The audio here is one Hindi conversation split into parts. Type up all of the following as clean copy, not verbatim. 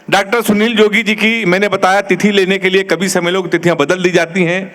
डॉक्टर सुनील जोगी जी की मैंने बताया तिथि लेने के लिए कभी सम्मेलनों की तिथियां बदल दी जाती हैं।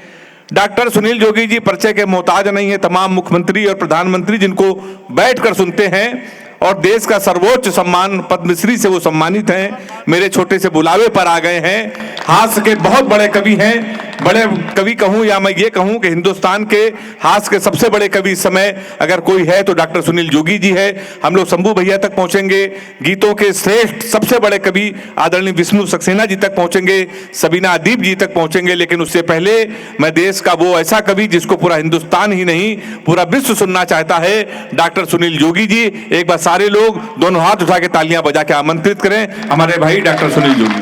डॉक्टर सुनील जोगी जी परिचय के मोहताज नहीं है तमाम मुख्यमंत्री और प्रधानमंत्री जिनको बैठकर सुनते हैं और देश का सर्वोच्च सम्मान पद्मश्री से वो सम्मानित हैं। मेरे छोटे से बुलावे पर आ गए हैं। हास्य के बहुत बड़े कवि हैं। बड़े कवि कहूं या मैं ये कहूं कि हिंदुस्तान के हास्य के सबसे बड़े कवि इस समय अगर कोई है तो डॉक्टर सुनील जोगी जी है। हम लोग शंभू भैया तक पहुंचेंगे। गीतों के श्रेष्ठ सबसे बड़े कवि आदरणीय विष्णु सक्सेना जी तक पहुंचेंगे, सबीना अदीब जी तक पहुंचेंगे। लेकिन उससे पहले मैं देश का वो ऐसा कवि जिसको पूरा हिंदुस्तान ही नहीं पूरा विश्व सुनना चाहता है, डॉक्टर सुनील जोगी जी। एक बार सारे लोग दोनों हाथ उठा के तालियां बजा के आमंत्रित करें हमारे भाई डॉक्टर सुनील जोगी।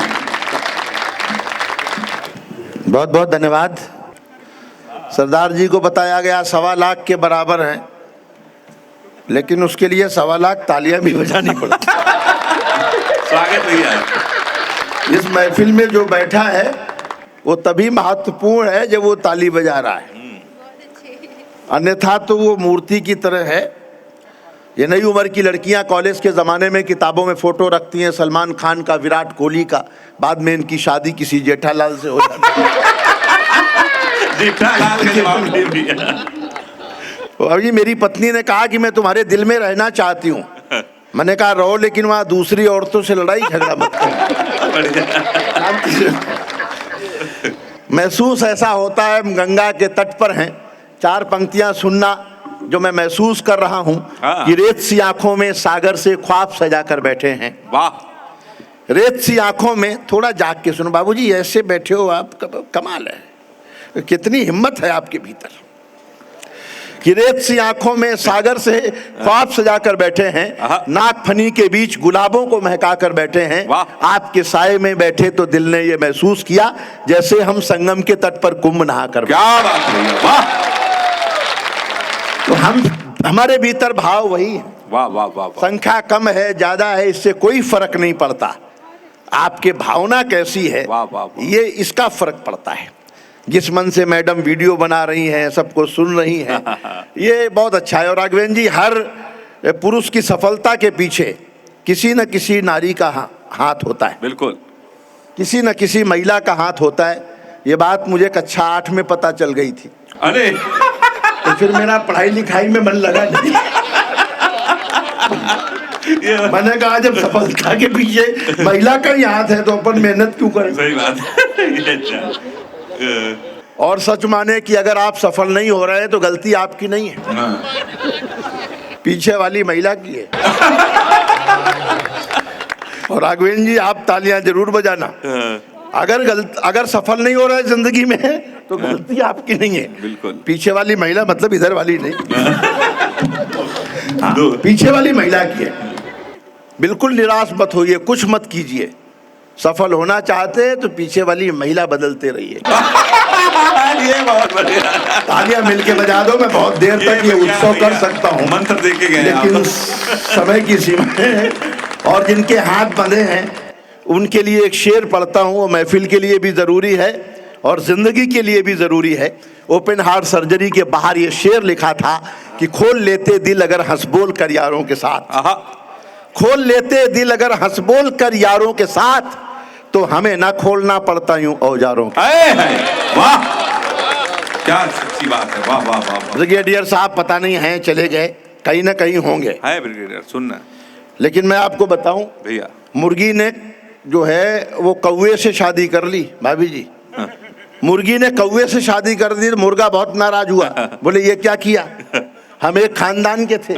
बहुत बहुत धन्यवाद। सरदार जी को बताया गया 1.25 लाख के बराबर हैं, लेकिन उसके लिए 1.25 लाख तालियां भी बजानी पड़ती। स्वागत भैया। इस महफिल में जो बैठा है वो तभी महत्वपूर्ण है जब वो ताली बजा रहा है, अन्यथा तो वो मूर्ति की तरह है। ये नई उम्र की लड़कियां कॉलेज के ज़माने में किताबों में फ़ोटो रखती हैं सलमान खान का, विराट कोहली का, बाद में इनकी शादी किसी जेठालाल से हो जाती है। जेठालाल का जवाब दे दिया। अभी मेरी पत्नी ने कहा कि मैं तुम्हारे दिल में रहना चाहती हूँ। मैंने कहा रहो, लेकिन वहाँ दूसरी औरतों से लड़ाई झगड़ा मत करो। महसूस ऐसा होता है हम गंगा के तट पर हैं। 4 पंक्तियाँ सुनना जो मैं महसूस कर रहा हूँ कि रेत सी आंखों में सागर से ख्वाब सजा कर बैठे हैं। वाह। रेत सी आंखों में, थोड़ा जाग के सुनो बाबूजी, ऐसे बैठे हो आप, कमाल है, कितनी हिम्मत है आपके भीतर कि रेत सी आंखों में सागर से ख्वाब सजा कर बैठे हैं, नाक फनी के बीच गुलाबों को महका कर बैठे हैं। आपके साए में बैठे तो दिल ने ये महसूस किया जैसे हम संगम के तट पर कुंभ नहा कर। क्या बात है, वाह। तो हमारे भीतर भाव वही है। वाह वाह वाह। संख्या कम है ज्यादा है इससे कोई फर्क नहीं पड़ता, आपके भावना कैसी है ये इसका फर्क पड़ता है। जिस मन से मैडम वीडियो बना रही हैं, सबको सुन रही हैं, ये बहुत अच्छा है। और राघवेंद्र जी, हर पुरुष की सफलता के पीछे किसी न किसी नारी का हाथ होता है। बिल्कुल, किसी न किसी महिला का हाथ होता है। ये बात मुझे कक्षा 8 में पता चल गई थी। अरे तो फिर मेरा पढ़ाई लिखाई में मन लगा नहीं। मैंने कहा जब सफलता के पीछे महिला का ही हाथ है तो अपन मेहनत क्यों करें। सही बात है। और सच माने कि अगर आप सफल नहीं हो रहे तो गलती आपकी नहीं है, पीछे वाली महिला की है। और राघवेंद्र जी, आप तालियां जरूर बजाना। अगर सफल नहीं हो रहा है जिंदगी में तो गलती आपकी नहीं है, बिल्कुल। पीछे वाली महिला, मतलब इधर वाली नहीं। हाँ, पीछे वाली महिला की है। बिल्कुल निराश मत होइए, कुछ मत कीजिए। सफल होना चाहते हैं तो पीछे वाली महिला बदलते रहिए। ये बहुत बढ़िया। तालियां मिलके बजा दो। मैं बहुत देर तक ये उत्सव कर सकता हूँ, मंत्र देके गए, लेकिन समय की सीमा है। और जिनके हाथ बंधे हैं उनके लिए एक शेर पढ़ता हूँ, वो महफिल के लिए भी जरूरी है और जिंदगी के लिए भी जरूरी है। ओपन हार्ट सर्जरी के बाहर ये शेर लिखा था कि खोल लेते दिल अगर हंस बोल कर यारों के साथ, खोल लेते दिल अगर हंस बोल कर यारों के साथ, तो हमें ना खोलना पड़ता यूं औजारों के। वाह, क्या सच्ची बात है। वाह वाह वाह। ब्रिगेडियर साहब पता नहीं हैं, चले गए, कहीं ना कहीं होंगे। है ब्रिगेडियर, सुनना। लेकिन मैं आपको बताऊं भैया, मुर्गी ने जो है वो कौवे से शादी कर ली। भाभी जी, मुर्गी ने कौवे से शादी कर दी। मुर्गा बहुत नाराज हुआ, बोले ये क्या किया, हम एक खानदान के थे,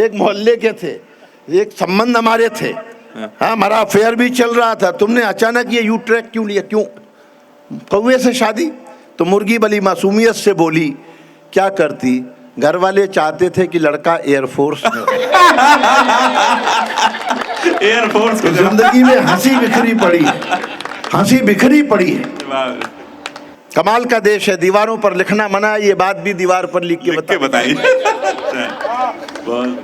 एक मोहल्ले के थे, एक संबंध हमारे थे, हाँ हमारा अफेयर भी चल रहा था, तुमने अचानक ये यू ट्रैक क्यों लिया, क्यों कौवे से शादी। तो मुर्गी बड़ी मासूमियत से बोली, क्या करती, घर वाले चाहते थे कि लड़का एयरफोर्स में। एयरफोर्स तो जिंदगी में हंसी बिखरी पड़ी है, हंसी बिखरी पड़ी है। कमाल का देश है, दीवारों पर लिखना मना है, ये बात भी दीवार पर लिख के बताइए।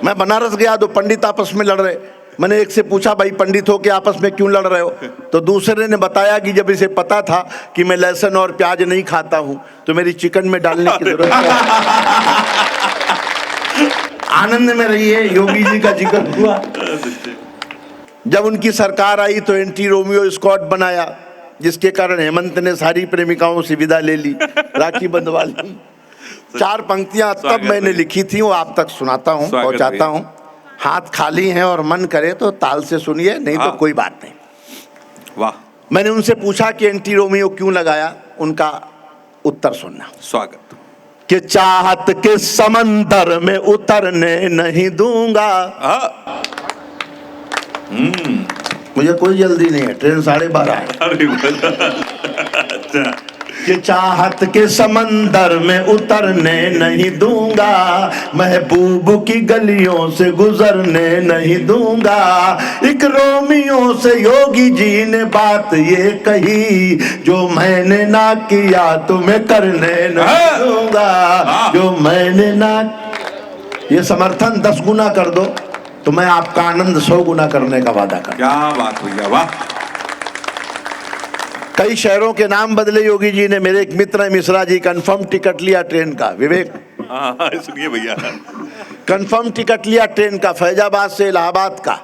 मैं बनारस गया तो पंडित आपस में लड़ रहे। मैंने एक से पूछा, भाई पंडित हो के आपस में क्यों लड़ रहे हो? तो दूसरे ने बताया कि जब इसे पता था कि मैं लहसुन और प्याज नहीं खाता हूँ तो मेरी चिकन में डालने की जरूरत है। आनंद में रहिए, योगी जी का जिक्र हुआ। जब उनकी सरकार आई तो एंटी रोमियो स्क्वाड बनाया, जिसके कारण हेमंत ने सारी प्रेमिकाओं से विदा ले ली, राखी बंधवा ली। 4 पंक्तियां तब मैंने लिखी थी, वो आप तक सुनाता हूँ, पहुंचाता हूँ। हाथ खाली हैं और मन करे तो ताल से सुनिए, नहीं तो कोई बात नहीं। वाह। मैंने उनसे पूछा कि एंटी रोमियो क्यों लगाया, उनका उत्तर सुनना। स्वागत। कि चाहत के समंदर में उतरने नहीं दूंगा। मुझे कोई जल्दी नहीं है, ट्रेन 12:30 है। अच्छा। कि चाहत के समंदर में उतरने नहीं दूंगा, महबूब की गलियों से गुजरने नहीं दूंगा। एक रोमियो से योगी जी ने बात ये कही, जो मैंने ना किया तुम्हें करने नहीं दूंगा, जो मैंने ना। ये समर्थन 10 गुना कर दो तो मैं आपका आनंद 100 गुना करने का वादा कर। क्या बात भैया, वाह। कई शहरों के नाम बदले योगी जी ने। मेरे एक मित्र है मिश्रा जी, कंफर्म टिकट लिया ट्रेन का, विवेक। सुनिए भैया, कंफर्म टिकट लिया ट्रेन का, फैजाबाद से इलाहाबाद का,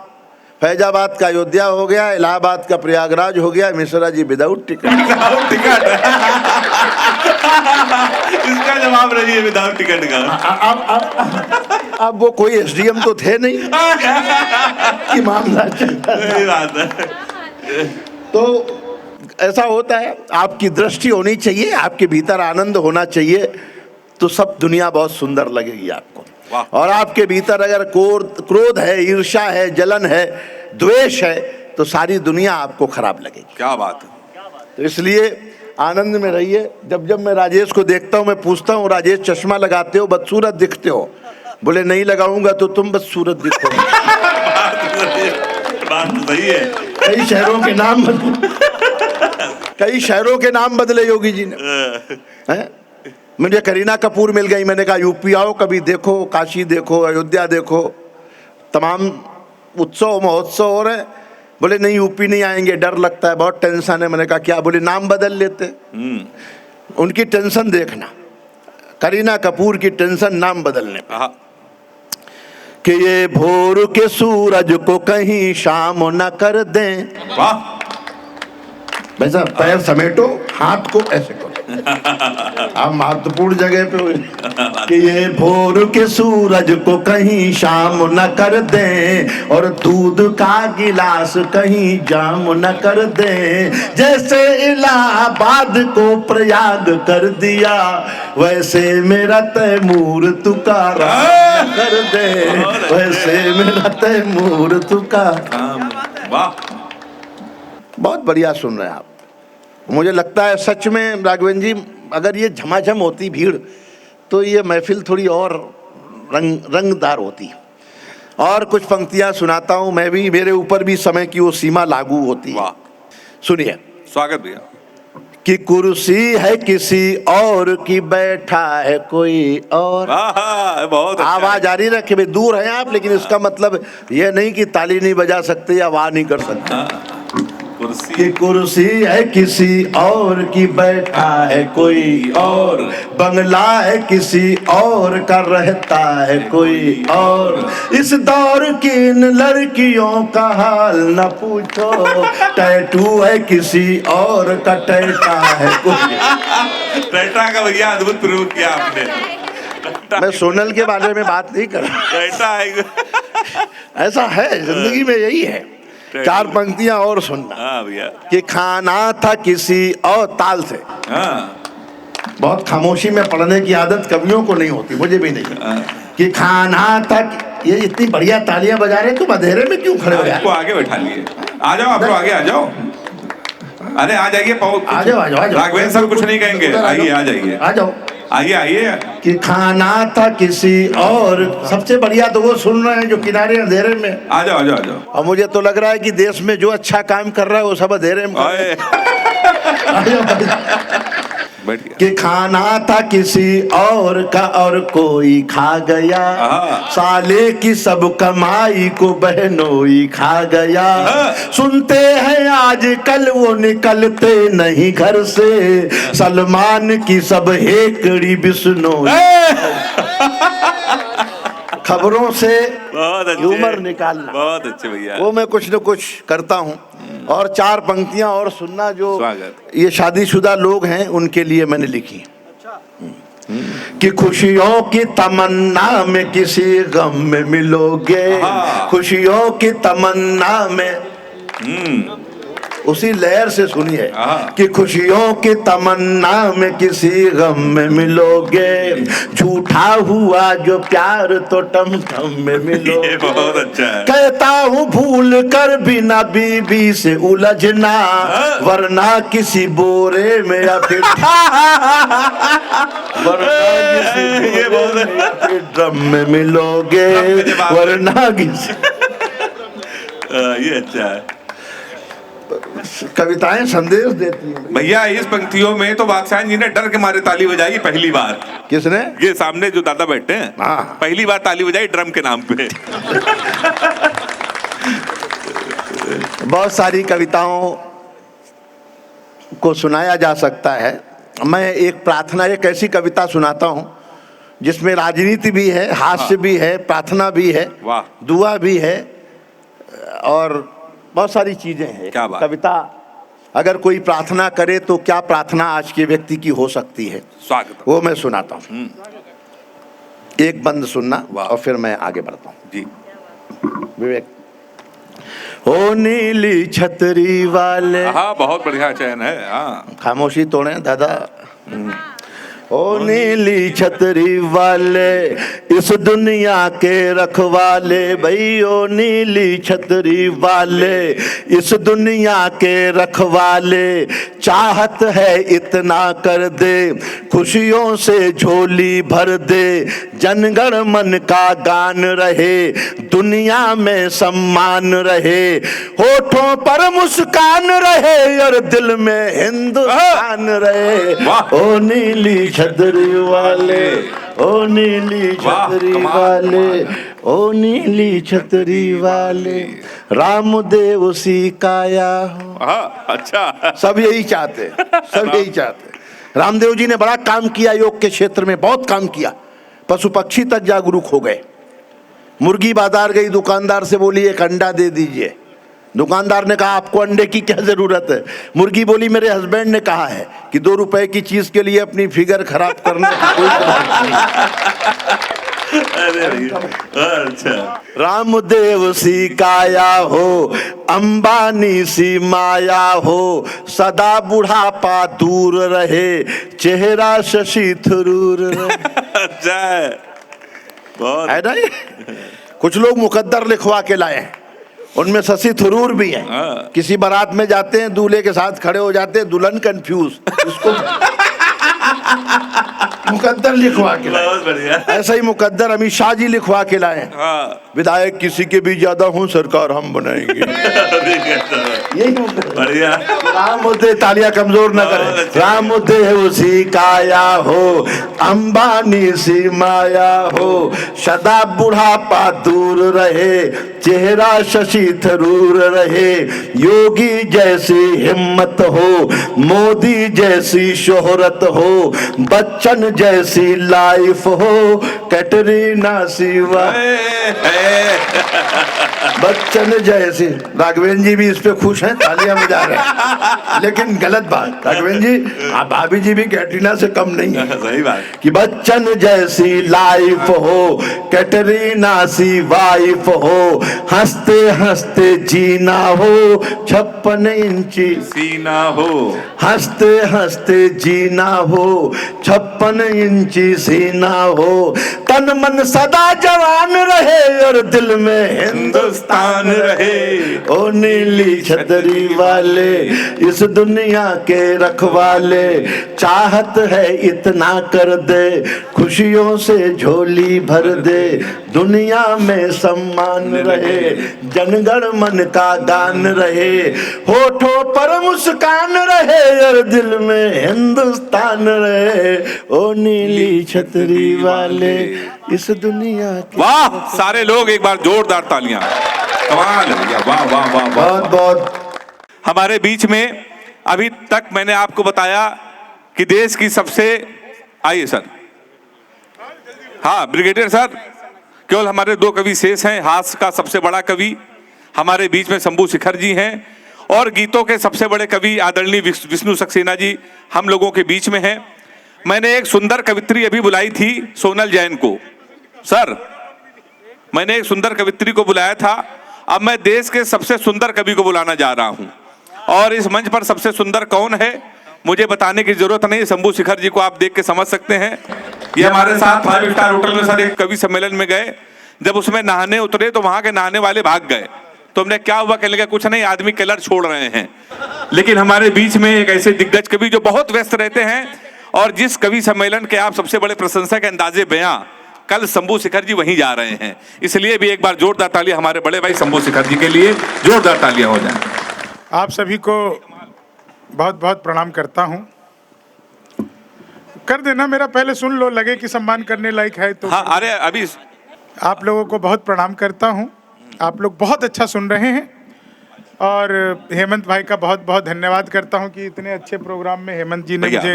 फैजाबाद का अयोध्या हो गया, इलाहाबाद का प्रयागराज हो गया। Mishra ji without ticket. Without ticket. इसका जवाब रही विदाउट टिकट का। अब वो कोई एसडीएम तो थे नहीं कि मामला चलता। तो ऐसा होता है, आपकी दृष्टि होनी चाहिए, आपके भीतर आनंद होना चाहिए, तो सब दुनिया बहुत सुंदर लगेगी आपको। और आपके भीतर अगर क्रोध है, ईर्ष्या है, जलन है, द्वेष है, तो सारी दुनिया आपको खराब लगेगी। क्या बात है। तो इसलिए आनंद में रहिए। जब जब मैं राजेश को देखता हूँ, मैं पूछता हूँ, राजेश चश्मा लगाते हो, बदसूरत दिखते हो। बोले नहीं लगाऊंगा तो तुम बदसूरत दिखो। बात सही है। कई शहरों के नाम बदले योगी जी ने। हैं? मुझे करीना कपूर मिल गई, मैंने कहा यूपी आओ कभी, देखो काशी देखो, अयोध्या देखो, तमाम उत्सव महोत्सव हो रहे। बोले नहीं यूपी नहीं आएंगे, डर लगता है, बहुत टेंशन है। मैंने कहा क्या? बोले नाम बदल लेते। उनकी टेंशन देखना, करीना कपूर की टेंशन नाम बदलने पे। कि ये भोर के सूरज को कहीं शाम न कर दें। वाह। वैसा पैर समेटो, हाथ को ऐसे करो। आप महत्वपूर्ण जगह पे हुए। कि ये भोर के सूरज को कहीं शाम न कर दें, और दूध का गिलास कहीं जाम न कर दें। जैसे इलाहाबाद को प्रयाग कर दिया, वैसे मेरा तैमूर तुकारा कर दे, वैसे मेरा तैमूर तुकारा। वाह। बहुत बढ़िया सुन रहे हैं आप। मुझे लगता है सच में राघवेंद्र जी, अगर ये झमाझम होती भीड़ तो ये महफिल थोड़ी और रंगदार होती। और कुछ पंक्तियां सुनाता हूं मैं भी, मेरे ऊपर भी समय की वो सीमा लागू होती है। सुनिए। स्वागत भैया। कि कुर्सी है किसी और की, बैठा है कोई और। बहुत अच्छा। आवाज आ रही रखे, भाई दूर हैं आप, लेकिन इसका मतलब ये नहीं कि ताली नहीं बजा सकते या वाह नहीं कर सकते। कि कुर्सी है किसी और की, बैठा है कोई और। बंगला है किसी और का, रहता है कोई और। इस दौर की इन लड़कियों का हाल न पूछो, टैटू है किसी और का, टैटा है कोई। टैटा का भैया अद्भुत प्रयोग किया आपने। मैं सोनल के बारे में बात नहीं कर रहा। ऐसा है, जिंदगी में यही है। 4 पंक्तियां और सुनना। भैया। कि खाना था किसी और, ताल से। बहुत खामोशी में पढ़ने की आदत कवियों को नहीं होती, मुझे भी नहीं। कि खाना था, ये इतनी बढ़िया तालियां बजा रहे, तुम अंधेरे में क्यों खड़े हो गए? आपको आगे बैठा लिए। आ जाओ आप लोग, आगे आ जाओ। अरे आ जाइए, आ जाओ आ जाओ। राघवेंद्र सर कुछ नहीं कहेंगे, आइए आ जाइए, आ जाओ, आइए आइए। कि खाना था किसी और। सबसे बढ़िया तो वो सुन रहे हैं जो किनारे अंधेरे में। आ जाओ आ जाओ आ जाओ। और मुझे तो लग रहा है कि देश में जो अच्छा काम कर रहा है वो सब अंधेरे में। कि खाना था किसी और का, और कोई खा गया। साले की सब कमाई को बहनोई खा गया। सुनते हैं आज कल वो निकलते नहीं घर से, सलमान की सब हेकड़ी बिस्नो। खबरों से बहुत अच्छे, ह्यूमर निकालना, बहुत अच्छे भैया। वो मैं कुछ न कुछ करता हूँ। और 4 पंक्तियां और सुनना जो स्वागत। ये शादीशुदा लोग हैं उनके लिए मैंने लिखी कि खुशियों की तमन्ना में किसी गम में मिलोगे, खुशियों की तमन्ना में, उसी लहर से सुनिए कि खुशियों की तमन्ना में किसी गम में मिलोगे, झूठा हुआ जो प्यार तो टम टम में मिलोगे। ये बहुत अच्छा है। कहता हूँ भूल कर बिना बीबी से उलझना, वरना किसी बोरे में या फिर ये बहुत ड्रम में मिलोगे, वरना किसी। ये अच्छा है। कविताएं संदेश देती हैं भैया। इस पंक्तियों में तो बादशाह जी ने डर के मारे ताली बजाई पहली बार। किसने? ये सामने जो दादा बैठे हैं, हाँ। पहली बार ताली बजाई ड्रम के नाम पे। बहुत सारी कविताओं को सुनाया जा सकता है। मैं एक प्रार्थना, एक ऐसी कविता सुनाता हूँ जिसमें राजनीति भी है, हास्य भी है, प्रार्थना भी है, वाह। दुआ भी है और बहुत सारी चीजें हैं। क्या बात। कविता अगर कोई प्रार्थना करे तो क्या प्रार्थना आज के व्यक्ति की हो सकती है, स्वागत। वो मैं सुनाता हूँ। एक बंद सुनना और फिर मैं आगे बढ़ता हूँ। जी। विवेक। ओ नीली छतरी वाले, हाँ, बहुत बढ़िया चयन है। हाँ, खामोशी तोड़े दादा। ओ नीली छतरी वाले, इस दुनिया के रखवाले, भाई ओ नीली छतरी वाले, इस दुनिया के रखवाले, चाहत है इतना कर दे, खुशियों से झोली भर दे, जनगण मन का गान रहे, दुनिया में सम्मान रहे, होठों पर मुस्कान रहे और दिल में हिंदुस्तान रहे। ओ नीली छतरी वाले, ओ नीली छतरी वाले, ओ नीली छतरी वाले, रामदेव सी काया हो। अच्छा। सब यही चाहते, सब यही चाहते। रामदेव जी ने बड़ा काम किया योग के क्षेत्र में, बहुत काम किया। पशु पक्षी तक जागरूक हो गए। मुर्गी बाजार गई, दुकानदार से बोली एक अंडा दे दीजिए। दुकानदार ने कहा आपको अंडे की क्या जरूरत है? मुर्गी बोली मेरे हस्बैंड ने कहा है कि 2 रुपए की चीज के लिए अपनी फिगर खराब करने की कोई जरूरत नहीं। अच्छा। रामदेव सी काया हो, अंबानी सी माया हो, सदा बुढ़ापा दूर रहे, चेहरा शशि थरूर रहे। अच्छा है, बहुत है ना? कुछ लोग मुकद्दर लिखवा के लाए हैं, उनमें शशि थरूर भी है। किसी बारात में जाते हैं, दूल्हे के साथ खड़े हो जाते हैं, दुल्हन कंफ्यूज, इसको मुकद्दर लिखवा के लाए। बहुत बढ़िया। ऐसा ही मुकद्दर अमित शाह जी लिखवा के लाए हैं। हाँ। विधायक किसी के भी ज्यादा हो, सरकार हम बनाएंगे। यही बढ़िया। राम मुद्दे, तालियां कमजोर न करें। राम मुद्दे उसी काया हो, अंबानी सी माया हो, सदा बुढ़ापा दूर रहे, चेहरा शशि थरूर रहे, योगी जैसी हिम्मत हो, मोदी जैसी शोहरत हो, बच्चन जैसी लाइफ हो, कैटरीना सिवा, बच्चन जैसी। राघवेंद्र जी भी इस पे खुश हैं, तालियां बजा रहे हैं, लेकिन गलत बात। राघवेंद्र जी, भाभी जी भी कैटरीना से कम नहीं है। सही बात। कि बच्चन जैसी लाइफ हो, कैटरीना सी वाइफ हो, हंसते हंसते जीना हो, 56 इंची सीना हो, हंसते हंसते जीना हो, 56 इंची सीना हो, तन मन सदा जवान रहे और दिल में हिंदुस्तान रहे। ओ नीली छतरी वाले, इस दुनिया के रखवाले, चाहत है इतना कर दे, खुशियों से झोली भर दे, दुनिया में सम्मान रहे, जनगण मन का गान रहे, होठों पर मुस्कान रहे और दिल में हिंदुस्तान रहे। ओ नीली छतरी वाले, इस दुनिया की। वाह! सारे लोग एक बार जोरदार तालियां। कमाल है भैया, वाह वाह वाह। बहुत बहुत। हमारे बीच में अभी तक मैंने आपको बताया कि देश की सबसे, आइए सर, हाँ ब्रिगेडियर सर, केवल हमारे दो कवि शेष हैं। हास्य का सबसे बड़ा कवि हमारे बीच में शंभू शिखर जी हैं और गीतों के सबसे बड़े कवि आदरणीय विष्णु सक्सेना जी हम लोगों के बीच में हैं। मैंने एक सुंदर कवित्री अभी बुलाई थी सोनल जैन को। सर, मैंने एक सुंदर कवित्री को बुलाया था, अब मैं देश के सबसे सुंदर कवि को बुलाना जा रहा हूं और इस मंच पर सबसे सुंदर कौन है मुझे बताने की जरूरत नहीं, शंभू शिखर जी को आप देख के समझ सकते हैं। ये हमारे साथ 5 स्टार होटल में सर एक कवि सम्मेलन में गए, जब उसमें नहाने उतरे तो वहां के नहाने वाले भाग गए। तो हमने क्या हुआ, कहने लगा कुछ नहीं, आदमी कलर छोड़ रहे हैं। लेकिन हमारे बीच में एक ऐसे दिग्गज कवि जो बहुत व्यस्त रहते हैं और जिस कवि सम्मेलन के आप सबसे बड़े प्रशंसक अंदाजे बयां, कल शंभू शिखर जी वहीं जा रहे हैं। इसलिए भी एक बार जोरदार तालियां हमारे बड़े भाई शंभू शिखर जी के लिए, जोरदार तालियां हो जाएं। आप सभी को बहुत बहुत प्रणाम करता हूं। कर देना मेरा, पहले सुन लो, लगे कि सम्मान करने लायक है तो। हाँ, अरे अभी आप लोगों को बहुत प्रणाम करता हूं। आप लोग बहुत अच्छा सुन रहे हैं और हेमंत भाई का बहुत बहुत धन्यवाद करता हूं कि इतने अच्छे प्रोग्राम में हेमंत जी ने मुझे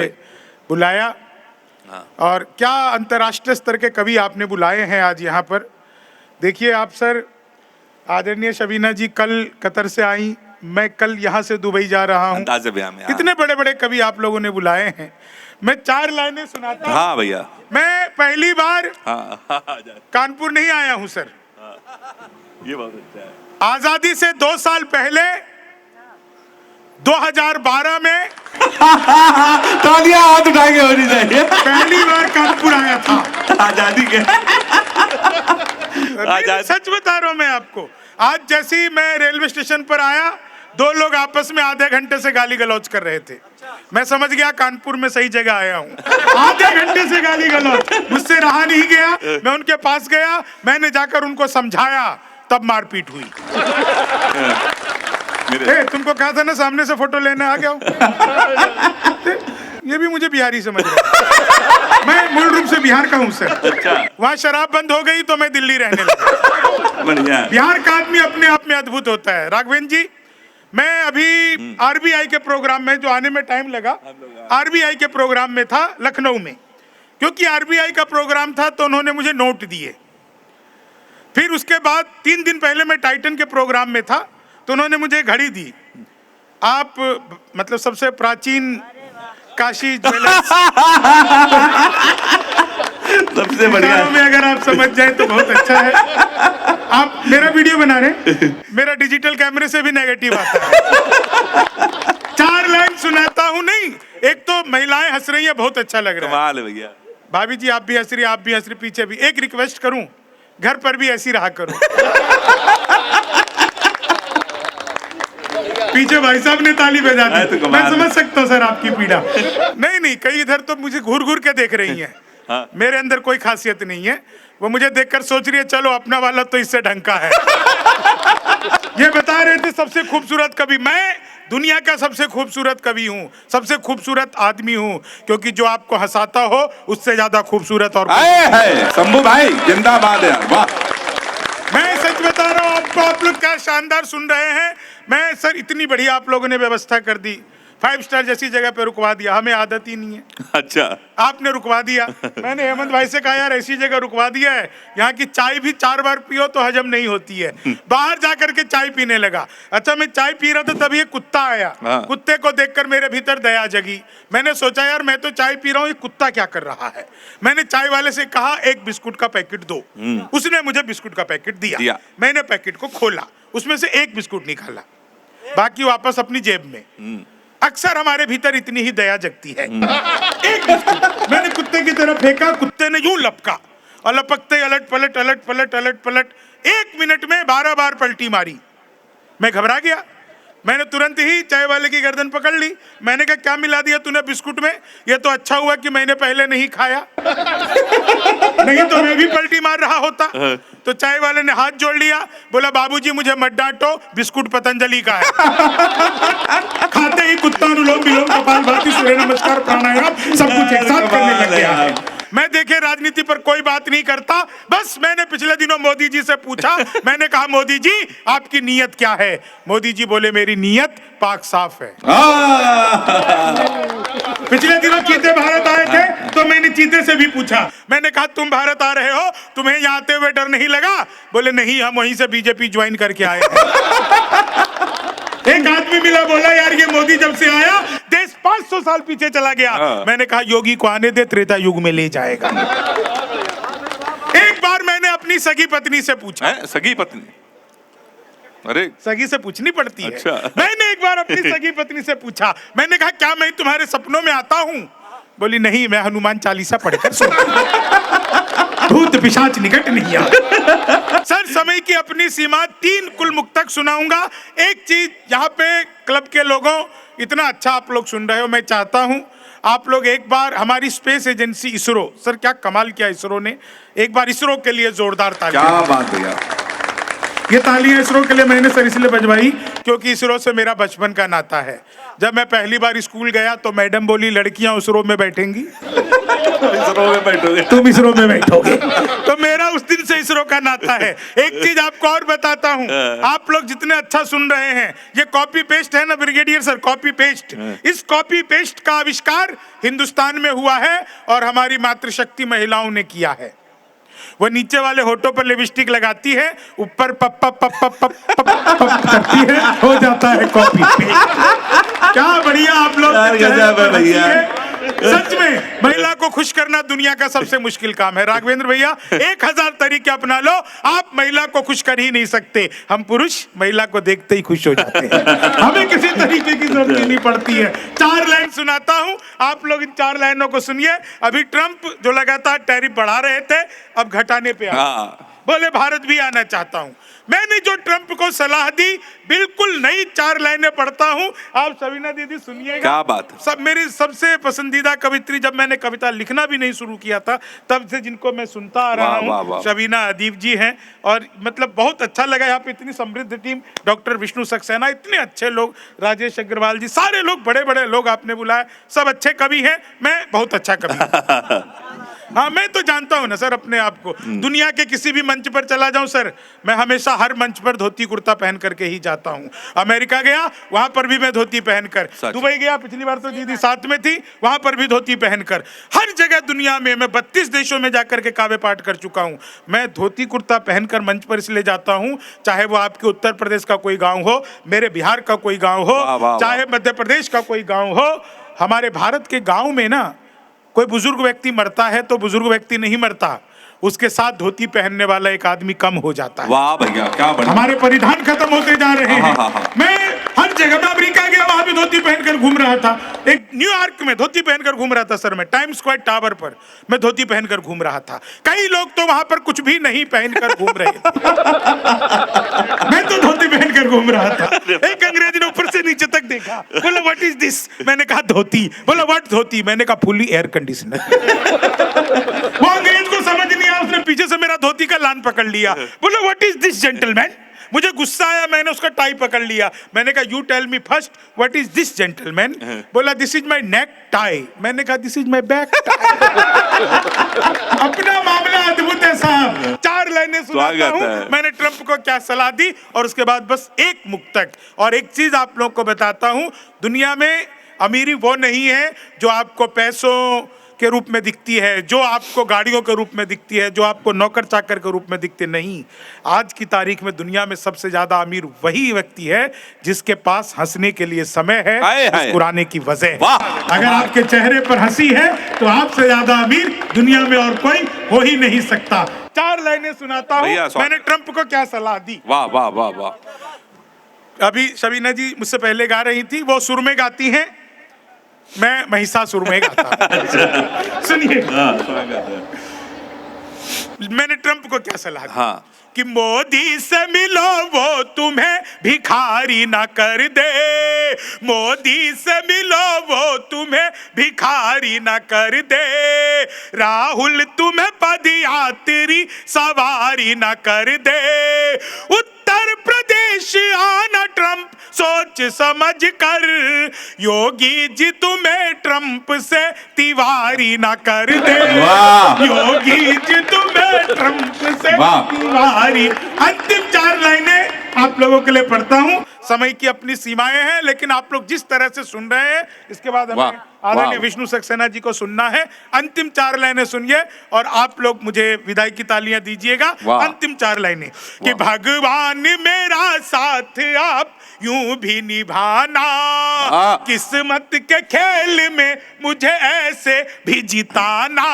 बुलाया। और क्या अंतर्राष्ट्रीय स्तर के कवि आपने बुलाए हैं आज यहाँ पर। देखिए आप सर, आदरणीय शबीना जी कल कतर से आई, मैं कल यहाँ से दुबई जा रहा हूँ। कितने बड़े बड़े कवि आप लोगों ने बुलाए हैं। मैं 4 लाइनें सुनाता हूँ। हाँ भैया, मैं पहली बार कानपुर नहीं आया हूँ सर। ये बहुत अच्छा है। आजादी से 2 साल पहले 2012 में तालियां हाथ उठाएंगे होनी चाहिए। पहली बार कानपुर आया था आजादी के। सच बता रहा हूं मैं आपको। आज जैसे ही मैं रेलवे स्टेशन पर आया, 2 लोग आपस में आधे घंटे से गाली गलौज कर रहे थे। मैं समझ गया कानपुर में सही जगह आया हूँ। आधे घंटे से गाली गलौज, मुझसे रहा नहीं गया। मैं उनके पास गया, मैंने जाकर उनको समझाया, तब मारपीट हुई। तुमको कहा था ना सामने से फोटो लेने आ गया हूँ। ये भी मुझे बिहारी समझ रहा है। मैं मूल रूप से बिहार का हूँ सर। अच्छा। वहाँ शराब बंद हो गई तो मैं दिल्ली रहने लगा। बढ़िया। बिहार का आदमी अपने आप में अद्भुत होता है। राघवेंद्र जी, मैं अभी आरबीआई के प्रोग्राम में, जो आने में टाइम लगा, आरबीआई के प्रोग्राम में था लखनऊ में। क्योंकि आरबीआई का प्रोग्राम था तो उन्होंने मुझे नोट दिए। फिर उसके बाद 3 दिन पहले मैं टाइटन के प्रोग्राम में था तो उन्होंने मुझे घड़ी दी। आप मतलब सबसे प्राचीन काशी ज्वेलर्स सबसे बढ़िया में अगर आप समझ जाए तो बहुत अच्छा है। आप मेरा वीडियो बना रहे, मेरा डिजिटल कैमरे से भी नेगेटिव आता है। 4 लाइन सुनाता हूँ। नहीं, एक तो महिलाएं हंस रही है, बहुत अच्छा लग रहा है। कमाल है भैया। भाभी जी आप भी हंस रही, आप भी हंस रही, पीछे भी। एक रिक्वेस्ट करूं, घर पर भी ऐसी रहा करो। पीछे भाई साहब ने ताली बजा दी। तो मैं समझ सकता हूँ सर आपकी पीड़ा। नहीं, कई इधर तो मुझे घूर घूर के देख रही हैं। हाँ। मेरे अंदर कोई खासियत नहीं है। वो मुझे देखकर सोच रही है चलो अपना वाला तो इससे ढंग का है। ये बता रहे थे सबसे खूबसूरत कवि। मैं दुनिया का सबसे खूबसूरत कवि हूँ, सबसे खूबसूरत आदमी हूँ, क्योंकि जो आपको हंसाता हो उससे ज्यादा खूबसूरत और शंभू भाई जिंदाबाद है। वाह, मैं सच बता रहा हूँ आपको। आप लोग क्या शानदार सुन रहे हैं। मैं सर, इतनी बढ़िया आप लोगों ने व्यवस्था कर दी। 5 स्टार जैसी जगह पे रुकवा दिया। हमें आदत ही नहीं है। अच्छा, आपने रुकवा दिया। मैंने हेमंत भाई से कहा यार ऐसी जगह रुकवा दिया है, यहाँ की चाय भी 4 बार पियो तो हजम नहीं होती है। बाहर जाकर के चाय पीने लगा। अच्छा, मैं चाय पी रहा था तभी एक कुत्ता आया। कुत्ते को देखकर मेरे भीतर दया जगी। मैंने सोचा यार मैं तो चाय पी रहा हूँ, ये कुत्ता क्या कर रहा है। मैंने चाय वाले से कहा 1 बिस्कुट का पैकेट दो। उसने मुझे बिस्कुट का पैकेट दिया। मैंने पैकेट को खोला, उसमें से 1 बिस्कुट निकाला, बाकी वापस अपनी जेब में। अक्सर हमारे भीतर इतनी ही दया जगती है। 1 बिस्कुट मैंने कुत्ते की तरफ फेंका, कुत्ते ने यूं लपका और लपकते अलट पलट अलट पलट अलट पलट 1 मिनट में 12 बार पलटी मारी। मैं घबरा गया। मैंने तुरंत ही चाय वाले की गर्दन पकड़ ली। मैंने कहा क्या मिला दिया तूने बिस्कुट में? ये तो अच्छा हुआ कि मैंने पहले नहीं खाया, नहीं तो मैं भी पलटी मार रहा होता। तो चाय वाले ने हाथ जोड़ लिया, बोला बाबूजी मुझे मत डांटो, बिस्कुट पतंजलि का है। खाते ही कुत्ता अनुलोम विलोम कपालभाति सूर्य नमस्कार प्राणायाम सब कुछ एक साथ करने लग गया है। मैं देखे राजनीति पर कोई बात नहीं करता। बस मैंने पिछले दिनों मोदी जी से पूछा, मैंने कहा मोदी जी आपकी नीयत क्या है? मोदी जी बोले मेरी नीयत पाक साफ है। पिछले दिनों चीते भारत आए थे तो मैंने चीते से भी पूछा, मैंने कहा तुम भारत आ रहे हो, तुम्हें यहाँ आते हुए डर नहीं लगा? बोले नहीं, हम वहीं से बीजेपी ज्वाइन करके आए हैं। एक आदमी मिला, बोला यार ये मोदी जब से आया देश 500 साल पीछे चला गया। मैंने कहा योगी को आने दे, त्रेता युग में ले जाएगा। एक बार मैंने अपनी सगी पत्नी से पूछा, सगी पत्नी, अरे सगी से पूछनी पड़ती है। अच्छा। मैंने एक बार अपनी सगी पत्नी से पूछा, मैंने कहा क्या मैं तुम्हारे सपनों में आता हूँ? बोली नहीं, मैं हनुमान चालीसा पढ़कर सोता, भूत पिशाच निकट नहीं आता। सर समय की अपनी सीमा, 3 कुल मुक्तक सुनाऊंगा। एक चीज यहाँ पे क्लब के लोगों, इतना अच्छा आप लोग सुन रहे हो, मैं चाहता हूँ आप लोग एक बार हमारी स्पेस एजेंसी इसरो, सर क्या कमाल किया इसरो ने, एक बार इसरो के लिए जोरदार तालियां। क्या बात भैया, ये तालियां इसरो के लिए मैंने सर इसलिए बजवाई क्योंकि इसरो से मेरा बचपन का नाता है। जब मैं पहली बार स्कूल गया तो मैडम बोली लड़कियां इसरो में बैठेंगी, इसरो में बैठोगे, तुम इसरो में बैठोगे। तो मेरा उस दिन से इसरो का नाता है। एक चीज आपको और बताता हूँ, आप लोग जितने अच्छा सुन रहे हैं, ये कॉपी पेस्ट है ना ब्रिगेडियर सर, कॉपी पेस्ट, इस कॉपी पेस्ट का आविष्कार हिंदुस्तान में हुआ है और हमारी मातृशक्ति महिलाओं ने किया है। वो नीचे वाले होठों पर लिपस्टिक लगाती है, ऊपर पप पप पप पप पप पप पप करती है, हो जाता है कॉपी पेस्ट। क्या बढ़िया आप लोग भैया। सच में महिला को खुश करना दुनिया का सबसे मुश्किल काम है। राघवेंद्र भैया 1000 तरीके अपना लो, आप महिला को खुश कर ही नहीं सकते। हम पुरुष महिला को देखते ही खुश हो जाते हैं, हमें किसी तरीके की जरूरत नहीं पड़ती है। 4 लाइन सुनाता हूं, आप लोग इन 4 लाइनों को सुनिए। अभी ट्रंप जो लगातार टैरिफ बढ़ा रहे थे, अब घटाने पे आ बोले भारत भी आना चाहता हूं। मैंने जो ट्रंप को सलाह दी, बिल्कुल नई 4 लाइनें पढ़ता हूं, आप सवीना दीदी सुनिएगा। क्या बात है। सब मेरी सबसे पसंदीदा कवित्री, जब मैंने कविता लिखना भी नहीं शुरू किया था तब से जिनको मैं सुनता आ रहा हूं, शबीना अदीब जी हैं। और मतलब बहुत अच्छा लगा, यहाँ पे इतनी समृद्ध टीम, डॉक्टर विष्णु सक्सेना, इतने अच्छे लोग, राजेश अग्रवाल जी, सारे लोग बड़े बड़े लोग आपने बुलाए, सब अच्छे कवि हैं। मैं बहुत अच्छा कवि हाँ, मैं तो जानता हूं ना सर अपने आप को, दुनिया के किसी भी मंच पर चला जाऊं सर, मैं हमेशा हर मंच पर धोती कुर्ता पहन करके ही जाता हूं। अमेरिका गया, वहां पर भी मैं धोती पहनकर, दुबई गया, पिछली बार तो दीदी साथ में थी, वहां पर भी धोती पहनकर, हर जगह दुनिया में मैं 32 देशों में जाकर के काव्य पाठ कर चुका हूं। मैं धोती कुर्ता पहनकर मंच पर इसलिए जाता हूं, चाहे वो आपके उत्तर प्रदेश का कोई गाँव हो, मेरे बिहार का कोई गाँव हो, चाहे मध्य प्रदेश का कोई गाँव हो, हमारे भारत के गाँव में ना कोई बुजुर्ग व्यक्ति मरता है तो बुजुर्ग व्यक्ति नहीं मरता, उसके साथ धोती पहनने वाला एक आदमी कम हो जाता है। वाह भैया, क्या बढ़िया। हमारे परिधान खत्म होते जा रहे हैं। मैं हर जगह, मैं अमेरिका गया, वहां भी धोती पहनकर घूम रहा था, एक न्यूयॉर्क में धोती पहनकर घूम रहा था सर, मैं टाइम्स स्क्वायर टावर पर मैं धोती पहनकर घूम रहा था। कई लोग तो वहां पर कुछ भी नहीं पहनकर घूम रहे थे मैं तो धोती पहनकर घूम रहा था। एक अंग्रेजी ने ऊपर से नीचे तक देखा, बोला व्हाट इज दिस, मैंने कहा धोती, बोला व्हाट धोती, मैंने कहा फुली एयर कंडीशनर वो अंग्रेज को समझ नहीं आया, उसने पीछे से मेरा धोती का लान पकड़ लिया, बोला व्हाट इज दिस जेंटलमैन। मुझे गुस्सा आया, मैंने उसका टाई पकड़ लिया, मैंने कहा you tell me first what is this gentleman. बोला this is my neck tie, मैंने कहा this is my back tie अपना मामला अद्भुत है साहब। 4 लाइनें सुनाता हूं, मैंने ट्रंप को क्या सलाह दी, और उसके बाद बस एक मुक्तक। और एक चीज आप लोग को बताता हूं, दुनिया में अमीरी वो नहीं है जो आपको पैसों के रूप में दिखती है, जो आपको गाड़ियों के रूप में दिखती है, जो आपको नौकर चाकर के रूप में दिखते नहीं। आज की तारीख में दुनिया में सबसे ज्यादा अमीर वही व्यक्ति है जिसके पास हंसने के लिए समय है, मुस्कुराने की वजह। अगर आपके चेहरे पर हंसी है तो आपसे ज्यादा अमीर दुनिया में और कोई हो ही नहीं सकता। 4 लाइनें सुनाता हूँ, मैंने ट्रंप को क्या सलाह दी। वाह वाह वाह वाह। अभी शबीना जी मुझसे पहले गा रही थी, वो सुर में गाती हैं, मैं महिषासुर में गाता हूं। सुनिए मैंने ट्रंप को क्या सलाह दी कि मोदी से मिलो वो तुम्हें भिखारी ना कर दे, मोदी से मिलो वो तुम्हें भिखारी ना कर दे, राहुल तुम्हें पदयात्री सवारी ना कर दे, उत्तर प्रदेश आना ट्रंप सोच समझ कर, योगी जी तुम्हें ट्रंप से तिवारी ना कर दे, योगी जी तुम्हें ट्रंप से तिवारी। अंतिम 4 लाइनें आप लोगों के लिए पढ़ता हूं, समय की अपनी सीमाएं हैं, लेकिन आप लोग जिस तरह से सुन रहे हैं, इसके बाद हमें आदरणीय विष्णु सक्सेना जी को सुनना है। अंतिम 4 लाइनें सुनिए और आप लोग मुझे विदाई की तालियां दीजिएगा। अंतिम 4 लाइनें कि भगवान मेरा साथ आप यूं भी निभाना, किस्मत के खेल में मुझे ऐसे भी जिताना,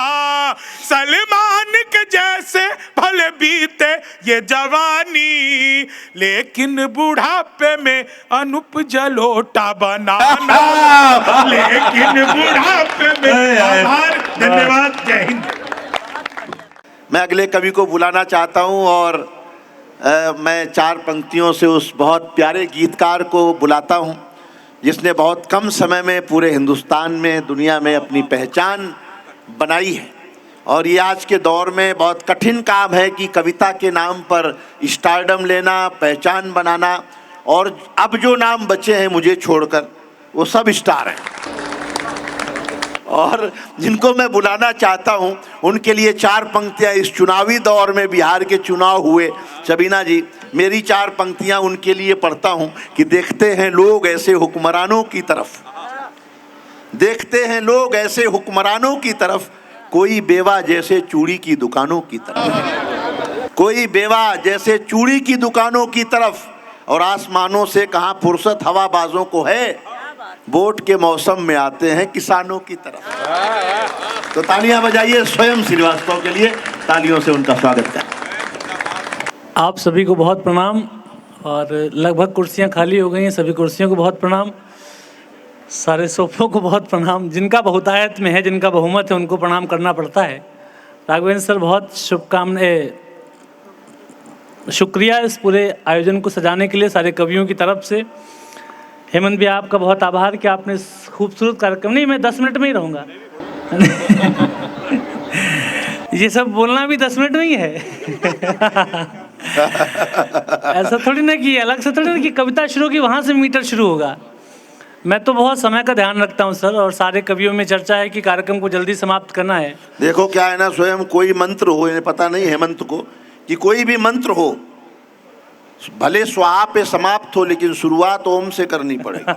सलमान के जैसे भले बीते ये जवानी, लेकिन बुढ़ापे में अनुप जलोटा बनाना, लेकिन बुढ़ापे में आभार। धन्यवाद, जय हिंद। मैं अगले कवि को बुलाना चाहता हूं और मैं 4 पंक्तियों से उस बहुत प्यारे गीतकार को बुलाता हूं जिसने बहुत कम समय में पूरे हिंदुस्तान में, दुनिया में अपनी पहचान बनाई है। और ये आज के दौर में बहुत कठिन काम है कि कविता के नाम पर स्टारडम लेना, पहचान बनाना, और अब जो नाम बचे हैं मुझे छोड़कर वो सब स्टार हैं। और जिनको मैं बुलाना चाहता हूं उनके लिए 4 पंक्तियां इस चुनावी दौर में, बिहार के चुनाव हुए, शबीना जी मेरी 4 पंक्तियां उनके लिए पढ़ता हूं कि देखते हैं लोग ऐसे हुक्मरानों की तरफ, देखते हैं लोग ऐसे हुक्मरानों की तरफ, कोई बेवा जैसे चूड़ी की दुकानों की तरफ, कोई बेवा जैसे चूड़ी की दुकानों की तरफ, और आसमानों से कहाँ फुर्सत हवाबाजों को है, वोट के मौसम में आते हैं किसानों की तरफ। तो तालियां बजाइए स्वयं श्रीवास्तव के लिए, तालियों से उनका स्वागत करें। आप सभी को बहुत प्रणाम, और लगभग कुर्सियां खाली हो गई हैं, सभी कुर्सियों को बहुत प्रणाम, सारे सोफों को बहुत प्रणाम। जिनका बहुतायत में है, जिनका बहुमत है, उनको प्रणाम करना पड़ता है। राघवेंद्र सर बहुत शुभकामनाएं, शुक्रिया इस पूरे आयोजन को सजाने के लिए सारे कवियों की तरफ से। हेमंत भैया आपका बहुत आभार कि आपने इस खूबसूरत कार्यक्रम, नहीं मैं 10 मिनट में ही रहूँगा ये सब बोलना भी 10 मिनट में ही है ऐसा थोड़ी ना कि अलग से थोड़ी ना कि कविता शुरू की वहाँ से मीटर शुरू होगा। मैं तो बहुत समय का ध्यान रखता हूँ सर, और सारे कवियों में चर्चा है कि कार्यक्रम को जल्दी समाप्त करना है। देखो क्या है ना, स्वयं कोई मंत्र हो, इन्हें पता नहीं हेमंत को कि कोई भी मंत्र हो भले स्वाहा पे समाप्त हो, लेकिन शुरुआत ओम से करनी पड़ेगी।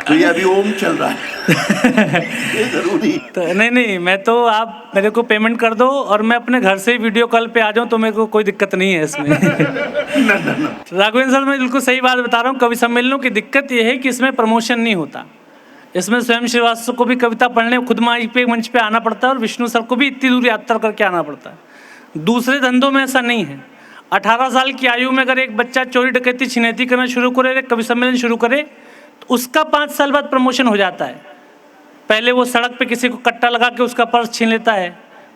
तो ये अभी ओम चल रहा है ये जरूरी तो नहीं, मैं तो आप मेरे को पेमेंट कर दो और मैं अपने घर से वीडियो कॉल पे आ जाऊं तो मेरे को कोई दिक्कत नहीं है इसमें राघवेंद्र सर मैं बिल्कुल सही बात बता रहा हूँ। कवि सम्मेलनों की दिक्कत ये है कि इसमें प्रमोशन नहीं होता। इसमें स्वयं श्रीवास्तव को भी कविता पढ़ने खुद माइक पे मंच पे आना पड़ता है, और विष्णु सर को भी इतनी दूर यात्रा करके आना पड़ता है। दूसरे धंधों में ऐसा नहीं है। 18 साल की आयु में अगर एक बच्चा चोरी डकैती छिनैती करना शुरू करे, कवि सम्मेलन शुरू करे, तो उसका 5 साल बाद प्रमोशन हो जाता है। पहले वो सड़क पे किसी को कट्टा लगा के उसका पर्स छीन लेता है,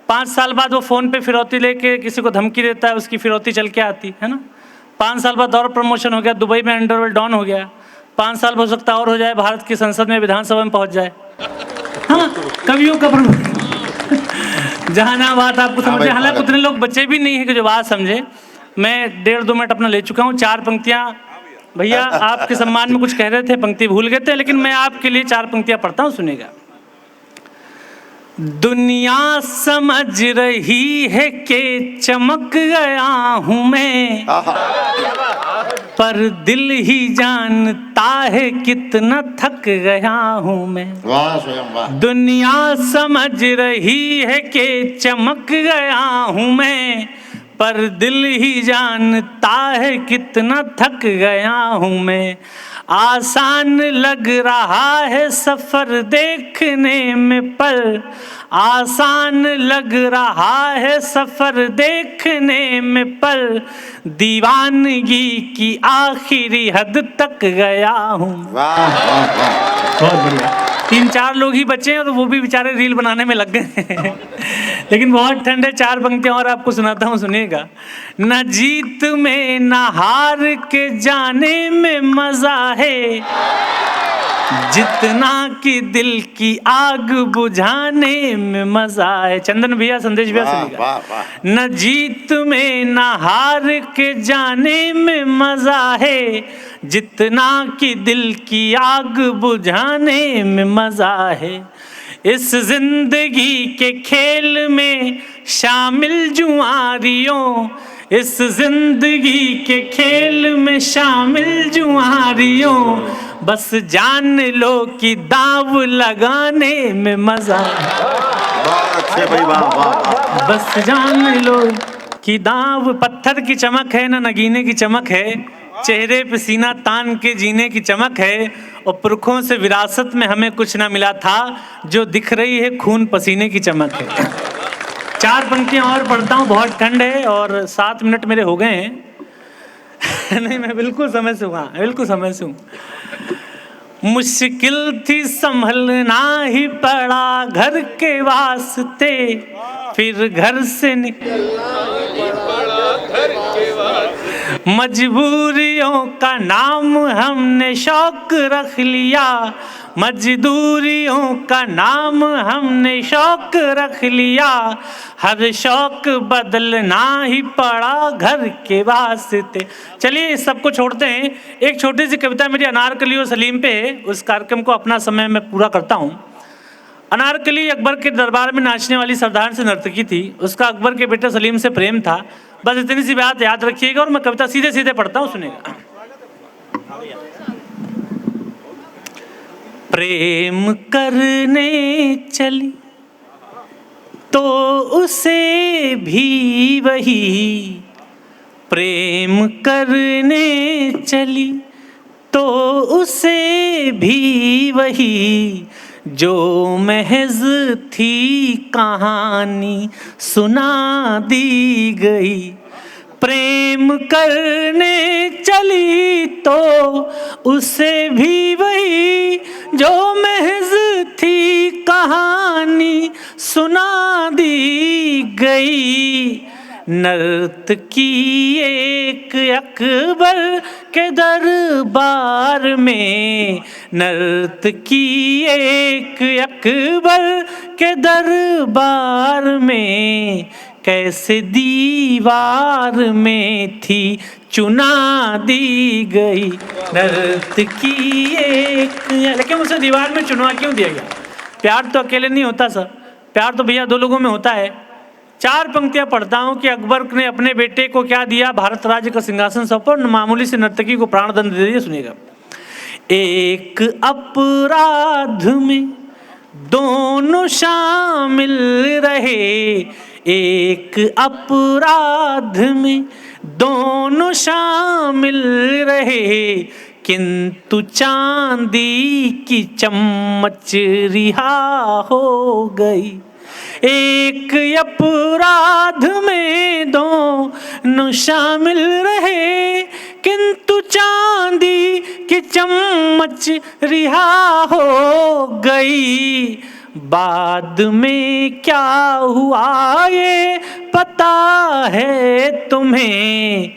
5 साल बाद वो फ़ोन पे फिरौती लेके किसी को धमकी देता है, उसकी फिरौती चल के आती है ना। 5 साल बाद और प्रमोशन हो गया, दुबई में अंडरवर्ल्ड डॉन हो गया। 5 साल हो सकता और हो जाए, भारत की संसद में, विधानसभा में पहुँच जाए। हाँ, कवियों का जहाँ बात आपको समझे, हालांकि उतने लोग बच्चे भी नहीं है कि जो बात समझे। मैं 1.5-2 मिनट अपना ले चुका हूँ। 4 पंक्तियाँ भैया आपके सम्मान में कुछ कह रहे थे, पंक्ति भूल गए थे, लेकिन मैं आपके लिए 4 पंक्तियाँ पढ़ता हूँ, सुनिएगा। दुनिया समझ रही है कि चमक गया हूँ मैं, पर दिल ही जानता है कितना थक गया हूँ मैं। वाह स्वयं वाह। दुनिया समझ रही है कि चमक गया हूँ मैं, पर दिल ही जानता है कितना थक गया हूँ मैं। आसान लग रहा है सफ़र देखने में, पर आसान लग रहा है सफ़र देखने में, पर दीवानगी की आखिरी हद तक गया हूँ। वाह वाह वाह, बहुत बढ़िया। 3-4 लोग ही बचे हैं और वो भी बेचारे रील बनाने में लग गए लेकिन बहुत ठंड है। 4 पंक्तियां और आपको सुनाता हूँ, सुनिएगा। न जीत में न हार के जाने में मजा है, जितना कि दिल की आग बुझाने में मजा है। चंदन भैया, संदेश भैया, सुनिएगा। न जीत में न हार के जाने में मजा है, जितना कि दिल की आग बुझाने में मजा है। इस जिंदगी के खेल में शामिल जुआरियों, इस जिंदगी के खेल में शामिल जुआरियों, बस जान लो कि दाव लगाने में मजा, अच्छे भाई, वाह वाह। बस जान लो कि दाव पत्थर की चमक है ना नगीने की चमक है, चेहरे पे सीना तान के जीने की चमक है, और पुरखों से विरासत में हमें कुछ ना मिला था, जो दिख रही है खून पसीने की चमक है। 4 पंक्तियां और पढ़ता हूँ, बहुत ठंड है और 7 मिनट मेरे हो गए हैं। नहीं, मैं बिल्कुल समय से हूँ, बिल्कुल समय से हूँ। मुश्किल थी संभलना ही पड़ा घर के वास्ते, फिर घर से मजबूरियों का नाम हमने शौक रख लिया, मजदूरियों का नाम हमने शौक रख लिया, हर शौक बदलना ही पड़ा घर के वास्ते। चलिए इस सबको छोड़ते हैं, एक छोटी सी कविता मेरी अनारकली और सलीम पे है, उस कार्यक्रम को अपना समय में पूरा करता हूँ। अनारकली अकबर के दरबार में नाचने वाली साधारण सी नर्तकी थी, उसका अकबर के बेटे सलीम से प्रेम था। बस इतनी सी बात याद रखिएगा और मैं कविता सीधे सीधे पढ़ता हूँ, सुनिएगा। प्रेम करने चली तो उसे भी वही, प्रेम करने चली तो उसे भी वही, जो महज थी कहानी सुना दी गई। प्रेम करने चली तो उसे भी वही, जो महज थी कहानी सुना दी गई। नर्तकी एक अकबर के दरबार में, नर्तकी एक अकबर के दरबार में, कैसे दीवार में थी चुना दी गई। नर्तकी एक, लेकिन उसे दीवार में चुनवा क्यों दिया गया? प्यार तो अकेले नहीं होता सर, प्यार तो भैया 2 लोगों में होता है। 4 पंक्तियां पढ़ता हूं कि अकबर ने अपने बेटे को क्या दिया, भारत राज्य का सिंहासन सौंपा और मामूली से नर्तकी को प्राण दंड दे दिया। सुनिएगा। एक अपराध में दोनों शामिल रहे, एक अपराध में दोनों शामिल रहे, किंतु चांदी की चम्मच रिहा हो गई। एक अपराध में दोनों शामिल रहे, किंतु चांदी की चम्मच रिहा हो गई। बाद में क्या हुआ ये पता है तुम्हें,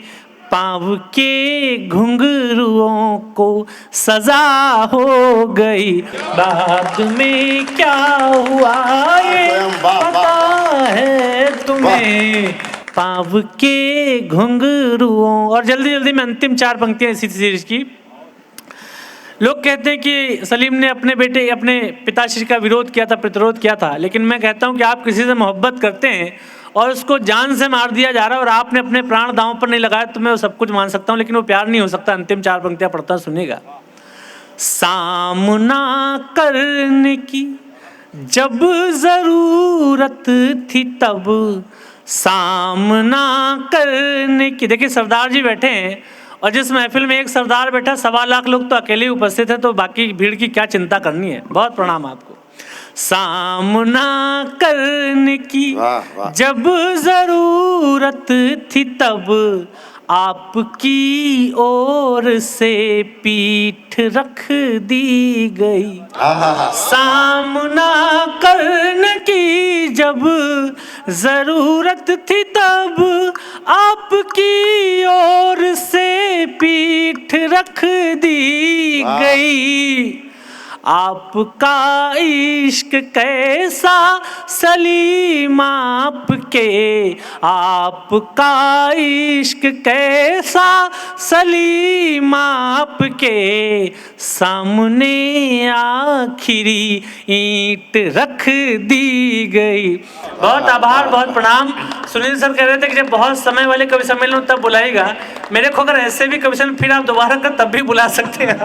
पाँव के घुंघरुओं को सजा हो गई। बाद में क्या हुआ ये पता है तुम्हें, पाँव के घुंघरुओं। और जल्दी जल्दी में अंतिम 4 पंक्तियां इसी सीरीज की। लोग कहते हैं कि सलीम ने अपने बेटे अपने पिताश्री का विरोध किया था, प्रतिरोध किया था, लेकिन मैं कहता हूं कि आप किसी से मोहब्बत करते हैं और उसको जान से मार दिया जा रहा है और आपने अपने प्राण दांव पर नहीं लगाया, तो मैं वो सब कुछ मान सकता हूं, लेकिन वो प्यार नहीं हो सकता। अंतिम 4 पंक्तियां पढ़ता, सुनिएगा। सामना करने की जब जरूरत थी तब, सामना करने की। देखिए सरदार जी बैठे हैं और जिस महफिल में एक सरदार बैठा, 1.25 लाख लोग तो अकेले उपस्थित है, तो बाकी भीड़ की क्या चिंता करनी है। बहुत प्रणाम आपको। सामना करने की जब जरूरत थी तब, आपकी ओर से पीठ रख दी गई। सामना करने की जब जरूरत थी तब, आपकी ओर से पीठ रख दी गई। आपका इश्क कैसा सलीम आपके, आपका इश्क कैसा सलीम आपके, सामने आखिरी ईंट रख दी गई। बहुत आभार, बहुत प्रणाम। सुनील सर कह रहे थे कि जब बहुत समय वाले कवि सम्मेलन हो तब बुलाएगा। मेरे को अगर ऐसे भी कवि सम्मेलन फिर आप दोबारा कर तब भी बुला सकते हैं।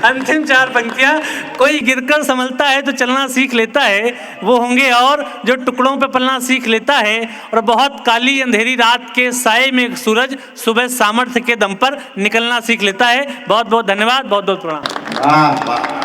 अंतिम 4 पंक्तियां, कोई गिरकर संभलता है तो चलना सीख लेता है, वो होंगे और जो टुकड़ों पे पलना सीख लेता है, और बहुत काली अंधेरी रात के साए में एक सूरज सुबह सामर्थ्य के दम पर निकलना सीख लेता है। बहुत बहुत धन्यवाद, बहुत बहुत प्रणाम। वाह वाह।